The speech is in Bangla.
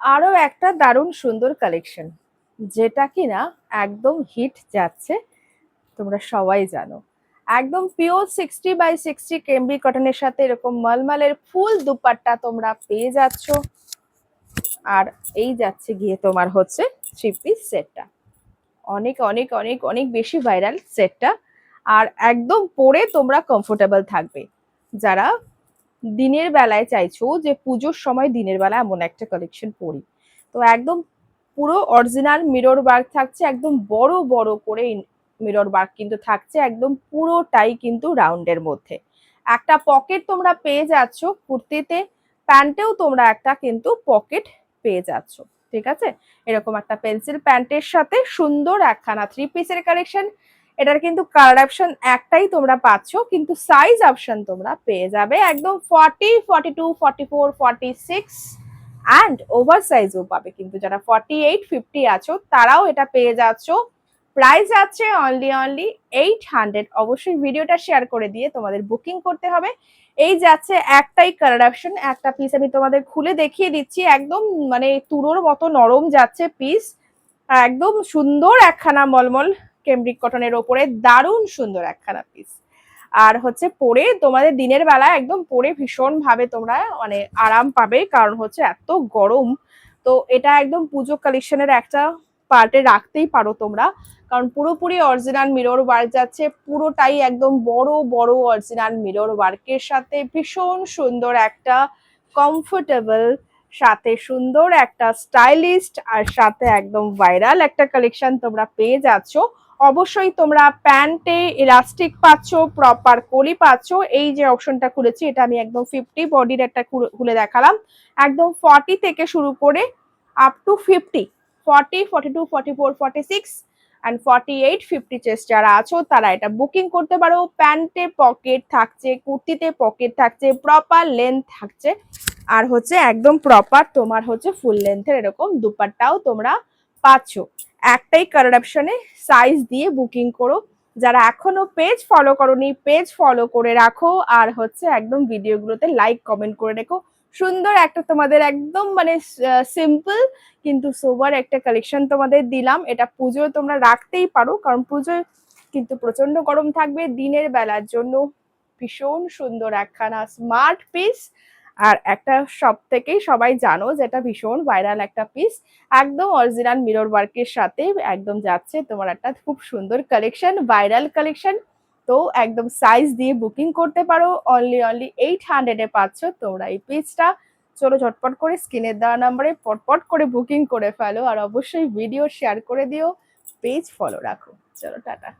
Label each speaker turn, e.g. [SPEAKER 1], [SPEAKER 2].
[SPEAKER 1] আরো একটা দারুণ সুন্দর কালেকশন, যেটা কিনা একদম হিট যাচ্ছে, তোমরা সবাই জানো। একদম পিওর 60x60 কেমব্রিক কটনের সাথে এরকম মলমলের ফুল দুপাট্টা তোমরা পেয়ে যাচ্ছ। আর এই যাচ্ছে গিয়ে তোমার হচ্ছে 3 পিস সেটটা, অনেক অনেক অনেক অনেক বেশি ভাইরাল সেটটা। আর একদম পরে তোমরা কমফোর্টেবল থাকবে। যারা দিনের বেলায় চাইছো যে পুজোর সময় দিনের বেলা এমন একটা কালেকশন পরি, তো একদম পুরো অরিজিনাল মিরর ওয়ার্ক থাকছে, একদম বড় বড় করে মিরর ওয়ার্ক কিন্তু থাকছে, একদম পুরোটাই কিন্তু রাউন্ডের মধ্যে। একটা পকেট তোমরা পেয়ে যাচ্ছ কুর্তিতে, প্যান্টেও তোমরা একটা কিন্তু পকেট পেয়ে যাচ্ছ। ঠিক আছে, এরকম একটা পেন্সিল প্যান্টের সাথে সুন্দর একখানা 3 পিসের কালেকশন। এটার কিন্তু কালার অপশন একটাই তোমরা পাচ্ছ, কিন্তু সাইজ অপশন তোমরা পেয়ে যাবে একদম 40, 42, 44, 46 অ্যান্ড ওভার সাইজও পাবে। কিন্তু যারা 48, 50 আছো তারাও এটা পেয়ে যাচ্ছ। প্রাইস আছে অনলি 800। অবশ্যই ভিডিওটা শেয়ার করে দিয়ে তোমাদের বুকিং করতে হবে। এই যাচ্ছে একটাই কালার অপশন, একটা পিস আমি তোমাদের খুলে দেখিয়ে দিচ্ছি, একদম মানে তুলোর মতো নরম যাচ্ছে পিস, একদম সুন্দর একখানা মলমল কেমব্রিক কটনের ওপরে দারুণ সুন্দর একখানা পিস। আর হচ্ছে পরে তোমাদের দিনের বেলা একদম পরে ভীষণ ভাবে তোমরা মানে আরাম পাবে, কারণ হচ্ছে এত গরম। তো এটা একদম পুজো কালেকশনের একটা পার্টে রাখতেই পারো তোমরা, কারণ পুরোপুরি অরিজিনাল মিরর ওয়ার্ক যাচ্ছে, পুরোটাই একদম বড় বড় অরিজিনাল মিরর ওয়ার্কের সাথে ভীষণ সুন্দর একটা কমফোর্টেবল, সাথে সুন্দর একটা স্টাইলিস্ট, আর সাথে একদম ভাইরাল একটা কালেকশন তোমরা পেয়ে যাচ্ছ। অবশ্যই তোমরা প্যান্টে ইলাস্টিক পাচ্ছ, প্রপার কলি পাচ্ছ। এই যে অপশনটা খুলেছি এটা আমি একদম 50 বডির একটা খুলে দেখালাম, একদম 40 থেকে শুরু করে আপ টু 50, 40, 42, 44, 46 অ্যান্ড 48, 50 চেস্ট যারা আছো তারা এটা বুকিং করতে পারো। প্যান্টে পকেট থাকছে, কুর্তিতে পকেট থাকছে, প্রপার লেন্থ থাকছে, আর হচ্ছে একদম প্রপার তোমার হচ্ছে ফুল লেন্থের এরকম দুপাট্টাও তোমরা পাচ্ছ। একটাই কালার অপশনে সাইজ দিয়ে বুকিং করো। যারা এখনো পেজ ফলো করোনি পেজ ফলো করে রাখো, আর হচ্ছে একদম ভিডিওগুলোতে লাইক কমেন্ট করে রেখো। সুন্দর একটা তোমাদের একদম মানে সিম্পল কিন্তু সোবার একটা কালেকশন তোমাদের দিলাম। এটা পুজোয় তোমরা রাখতেই পারো, কারণ পুজোয় কিন্তু প্রচন্ড গরম থাকবে। দিনের বেলার জন্য ভীষণ সুন্দর একখানা স্মার্ট পিস, আর একটা সব থেকেই সবাই জানো যেটা ভীষণ ভাইরাল একটা পিস, একদম অরিজিনাল মিরর ওয়ার্কের সাথে একদম যাচ্ছে তোমার একটা খুব সুন্দর কালেকশন, ভাইরাল কালেকশন। তো একদম সাইজ দিয়ে বুকিং করতে পারো, অনলি 800 পাচ্ছ তোমরা এই পিসটা। চলো ঝটপট করে স্ক্রিনের দেওয়া নাম্বারে পটপট করে বুকিং করে ফেলো, আর অবশ্যই ভিডিও শেয়ার করে দিও, পেজ ফলো রাখো। চলো টাটা।